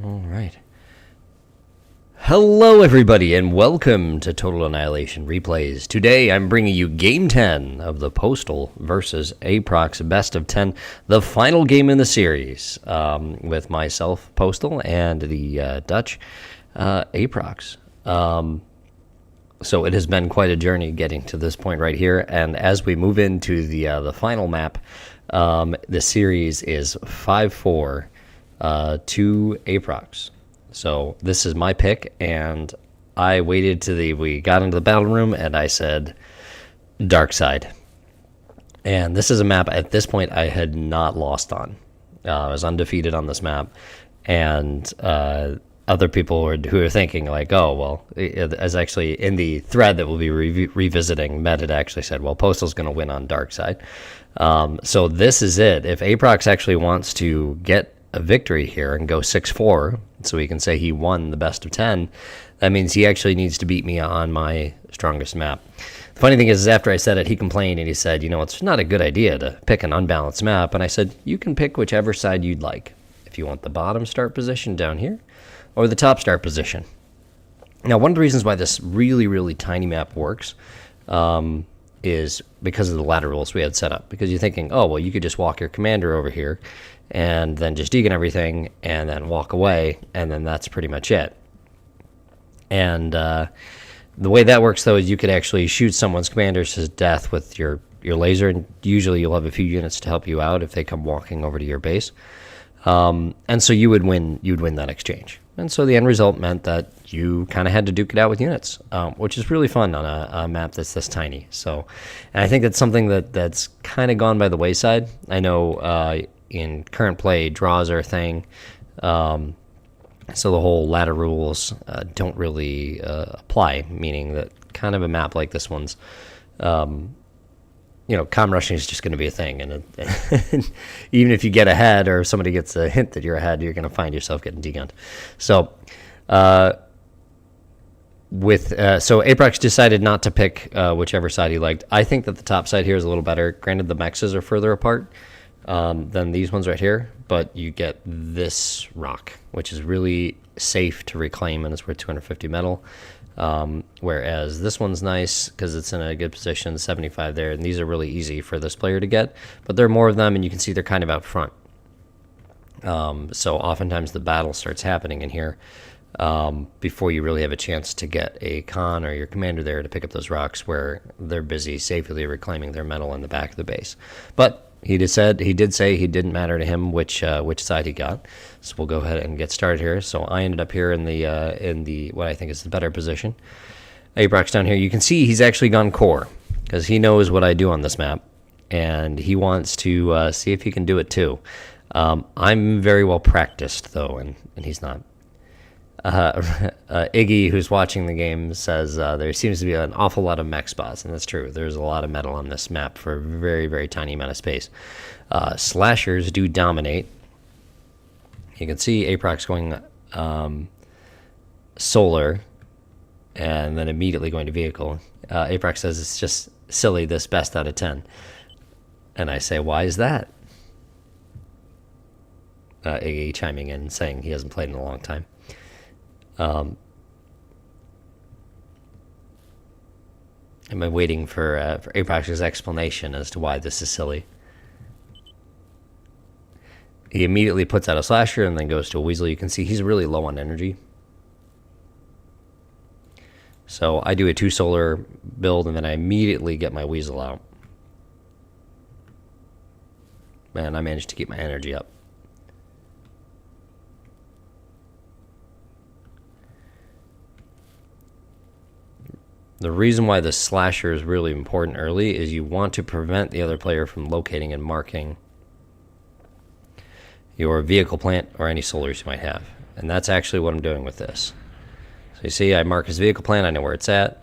All right. Hello, everybody, and welcome to Total Annihilation Replays. Today, I'm bringing you Game 10 of the Postal versus Aprox Best of 10, the final game in the series, with myself, Postal, and the Dutch, Aprox. So it has been quite a journey getting to this point right here, and as we move into the final map, the series is 5-4 to Aprox. So this is my pick, and I waited till we got into the battle room, and I said, Dark Side. And this is a map, at this point, I had not lost on. I was undefeated on this map, and other people who are thinking, like, oh, well, as actually in the thread that we'll be revisiting, Med had actually said, well, Postal's going to win on Dark Side. So this is it. If Aprox actually wants to get a victory here and go 6-4, so he can say he won the best of 10, that means he actually needs to beat me on my strongest map. The funny thing is after I said it, he complained and he said, you know, it's not a good idea to pick an unbalanced map. And I said, you can pick whichever side you'd like. If you want the bottom start position down here or the top start position. Now, one of the reasons why this really, really tiny map works is because of the ladder rules we had set up. Because you're thinking, oh, well, you could just walk your commander over here and then just deacon everything and then walk away, and then that's pretty much it. And the way that works, though, is you could actually shoot someone's commander to death with your laser, and usually you'll have a few units to help you out if they come walking over to your base. And so you'd win that exchange. And so the end result meant that you kind of had to duke it out with units, which is really fun on a map that's this tiny. So, and I think that's something that's kind of gone by the wayside. I know in current play, draws are a thing. So the whole ladder rules don't really apply, meaning that kind of a map like this one's, comm rushing is just going to be a thing. And even if you get ahead or somebody gets a hint that you're ahead, you're going to find yourself getting degunned. So so Aprox decided not to pick whichever side he liked. I think that the top side here is a little better. Granted, the mexes are further apart than these ones right here, but you get this rock, which is really safe to reclaim, and it's worth 250 metal. Whereas this one's nice because it's in a good position, 75 there, and these are really easy for this player to get, but there are more of them, and you can see they're kind of out front. So oftentimes the battle starts happening in here before you really have a chance to get a con or your commander there to pick up those rocks, where they're busy safely reclaiming their metal in the back of the base. But he did say he didn't matter to him which side he got. So we'll go ahead and get started here. So I ended up here in the what I think is the better position. Aprox down here. You can see he's actually gone core because he knows what I do on this map, and he wants to see if he can do it too. I'm very well practiced though, and he's not. Iggy, who's watching the game, says there seems to be an awful lot of mech spots, and that's true. There's a lot of metal on this map for a very, very tiny amount of space. Slashers do dominate. You can see Aprox going solar and then immediately going to vehicle. Aprox says it's just silly, this best out of 10. And I say, why is that? Iggy chiming in, saying he hasn't played in a long time. Am I waiting for Aprox's explanation as to why this is silly? He immediately puts out a slasher and then goes to a weasel. You can see he's really low on energy. So I do a 2 solar build and then I immediately get my weasel out. Man, I managed to keep my energy up. The reason why the slasher is really important early is you want to prevent the other player from locating and marking your vehicle plant or any solars you might have. And that's actually what I'm doing with this. So you see I mark his vehicle plant, I know where it's at.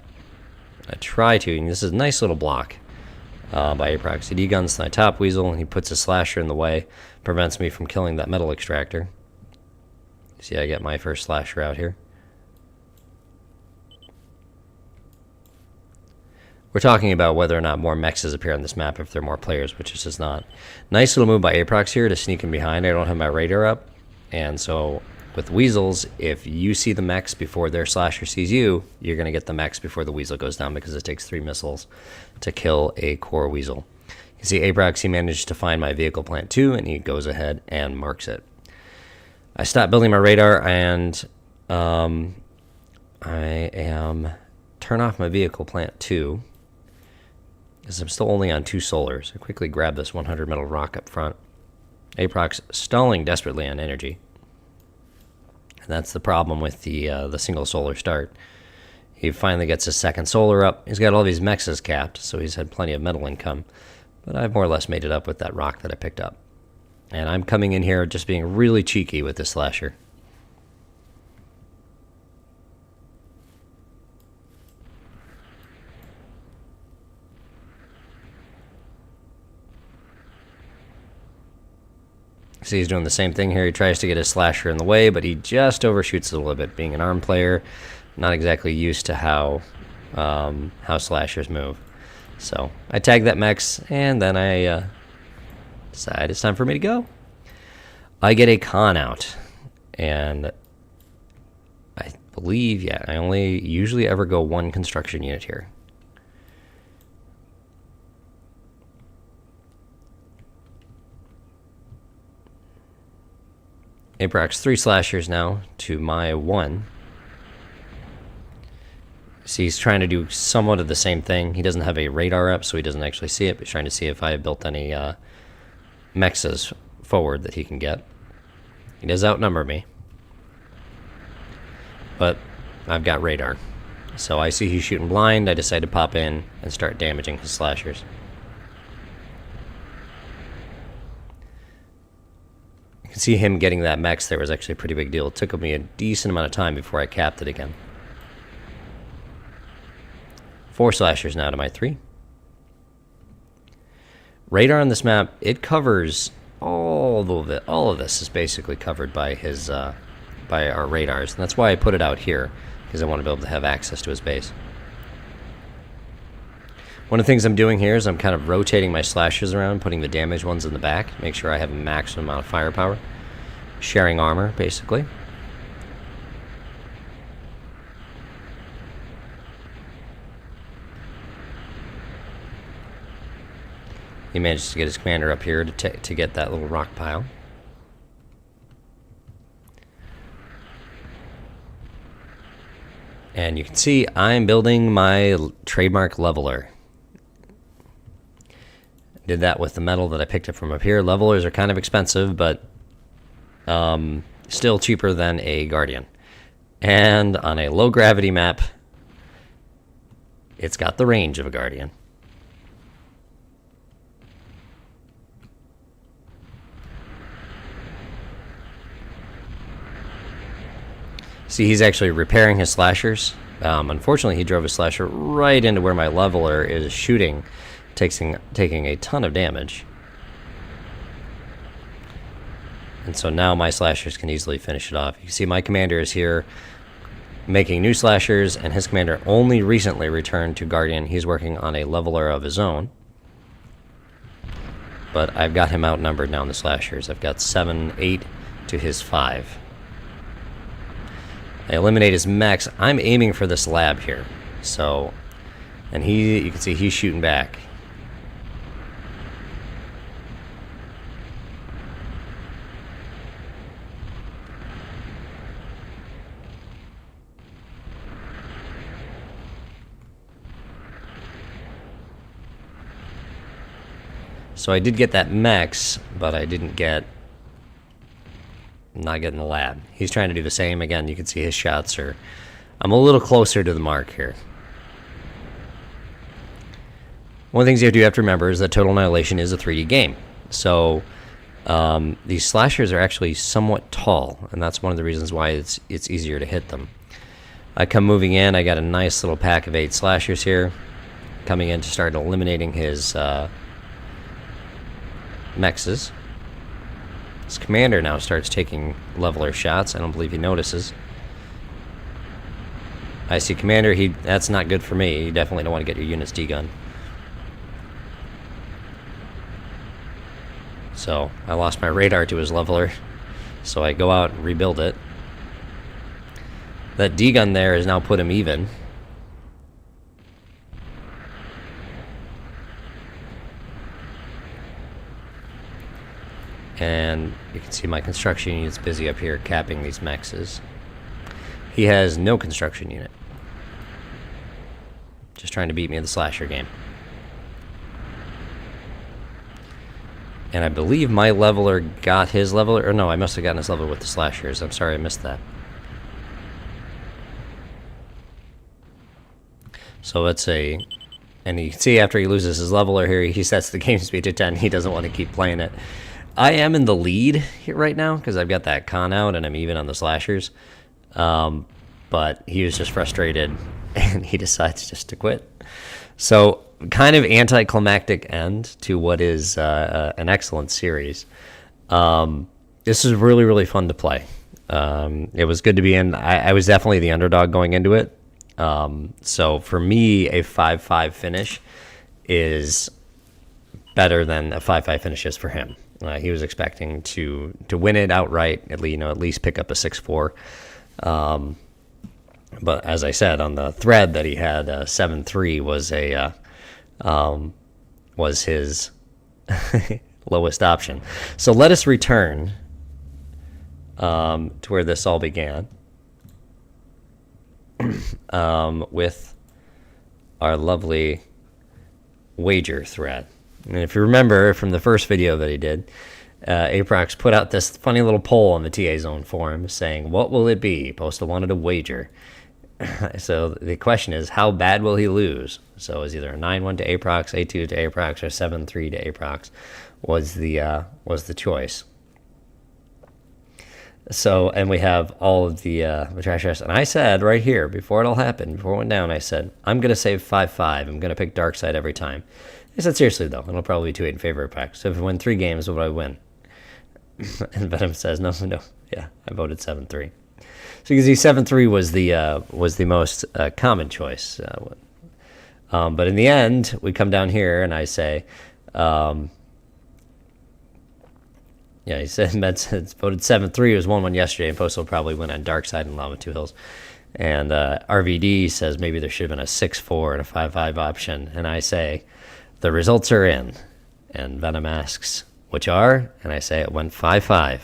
I try to, and this is a nice little block by Aprox. He deguns my top weasel and he puts a slasher in the way, prevents me from killing that metal extractor. You see I get my first slasher out here. We're talking about whether or not more mexes appear on this map if there are more players, which is just not. Nice little move by Aprox here to sneak in behind. I don't have my radar up, and so With weasels, if you see the mechs before their slasher sees you, you're going to get the mechs before the weasel goes down, because it takes 3 missiles to kill a core weasel. You see Aprox, he managed to find my vehicle plant 2, and he goes ahead and marks it. I stopped building my radar, and turn off my vehicle plant 2, because I'm still only on 2 solars. I quickly grab this 100 metal rock up front. Aprox stalling desperately on energy. And that's the problem with the single solar start. He finally gets his second solar up. He's got all these mechs capped, so he's had plenty of metal income. But I've more or less made it up with that rock that I picked up. And I'm coming in here just being really cheeky with this slasher. See, he's doing the same thing here. He tries to get his slasher in the way, but he just overshoots it a little bit. Being an ARM player, not exactly used to how slashers move. So I tag that mechs, and then I decide it's time for me to go. I get a con out, and I believe, yeah, I only usually ever go 1 construction unit here. Aprox 3 slashers now to my 1. See, he's trying to do somewhat of the same thing. He doesn't have a radar up, so he doesn't actually see it, but he's trying to see if I have built any mechs forward that he can get. He does outnumber me, but I've got radar. So I see he's shooting blind. I decide to pop in and start damaging his slashers. You can see him getting that mechs there was actually a pretty big deal. It took me a decent amount of time before I capped it again. 4 slashers now to my 3. Radar on this map, it covers all of it. All of this is basically covered by his by our radars, and that's why I put it out here, because I want to be able to have access to his base. One of the things I'm doing here is I'm kind of rotating my slashers around, putting the damaged ones in the back, make sure I have a maximum amount of firepower. Sharing armor, basically. He managed to get his commander up here to get that little rock pile. And you can see I'm building my trademark leveler. Did that with the metal that I picked up from up here. Levelers are kind of expensive, but still cheaper than a Guardian. And on a low gravity map, it's got the range of a Guardian. See, he's actually repairing his slashers. Unfortunately, he drove his slasher right into where my leveler is shooting, taking a ton of damage. And so now my slashers can easily finish it off. You can see my commander is here making new slashers, and his commander only recently returned to Guardian. He's working on a leveler of his own. But I've got him outnumbered now in the slashers. I've got 7, 8 to his 5. I eliminate his mechs. I'm aiming for this lab here. So, and you can see he's shooting back. So I did get that mechs, but I didn't get... not getting the lab. He's trying to do the same. Again, you can see his shots are... I'm a little closer to the mark here. One of the things you do have to remember is that Total Annihilation is a 3D game. So these slashers are actually somewhat tall, and that's one of the reasons why it's easier to hit them. I come moving in. I got a nice little pack of 8 slashers here. Coming in to start eliminating his mexes. His commander now starts taking leveler shots. I don't believe he notices. I see commander, that's not good for me. You definitely don't want to get your units degunned. So I lost my radar to his leveler. So I go out and rebuild it. That D-gun there has now put him even. And you can see my construction unit's busy up here capping these mexes. He has no construction unit. Just trying to beat me in the slasher game. And I believe my leveler got his leveler. Or no, I must have gotten his leveler with the slashers. I'm sorry I missed that. So let's say, and you can see after he loses his leveler here, he sets the game speed to 10. He doesn't want to keep playing it. I am in the lead here right now because I've got that con out and I'm even on the slashers. But he was just frustrated and he decides just to quit. So kind of anticlimactic end to what is an excellent series. This is really, really fun to play. It was good to be in. I was definitely the underdog going into it. So for me, a 5-5 finish is better than a 5-5 finish is for him. He was expecting to win it outright, at least pick up a 6-4. But as I said on the thread that he had 7-3 was his lowest option. So let us return to where this all began. With our lovely wager thread. And if you remember from the first video that he did, Aprox put out this funny little poll on the TA Zone forum saying, what will it be? Postal wanted a wager. So the question is, how bad will he lose? So it was either a 9-1 to Aprox, 8-2 to Aprox, or 7-3 to Aprox was the choice. So, and we have all of the trash ass. And I said right here, before it all happened, before it went down, I said, I'm going to save 5-5. I'm going to pick dark side every time. I said, seriously, though, it'll probably be 2-8 in favor of Aprox. So if I win 3 games, what would I win? And Venom says, no. Yeah, I voted 7-3. So you can see 7-3 was the most common choice. But in the end, we come down here, and I say... yeah, he said Mets voted 7-3. It was 1-1 yesterday, and Postal probably went on Dark Side and Lava Two Hills. And RVD says maybe there should have been a 6-4 and a 5-5 option. And I say, the results are in. And Venom asks, which are? And I say it went 5-5.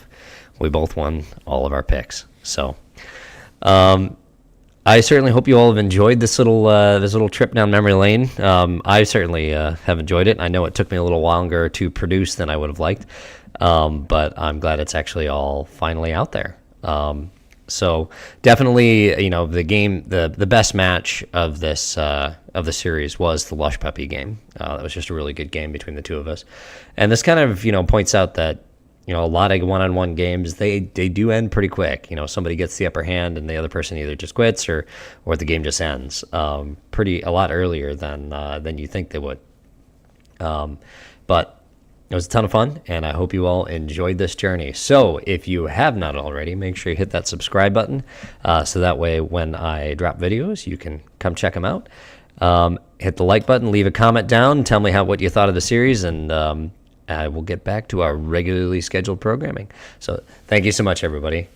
We both won all of our picks. So I certainly hope you all have enjoyed this little trip down memory lane. I certainly have enjoyed it. I know it took me a little longer to produce than I would have liked. But I'm glad it's actually all finally out there. So definitely, the best match of this of the series was the Lush Puppy game. That was just a really good game between the two of us, and this kind of points out that a lot of one-on-one games they do end pretty quick. Somebody gets the upper hand and the other person either just quits or the game just ends a lot earlier than you think they would. But it was a ton of fun, and I hope you all enjoyed this journey. So if you have not already, make sure you hit that subscribe button so that way when I drop videos, you can come check them out. Hit the like button, leave a comment down, tell me what you thought of the series, and I will get back to our regularly scheduled programming. So thank you so much, everybody.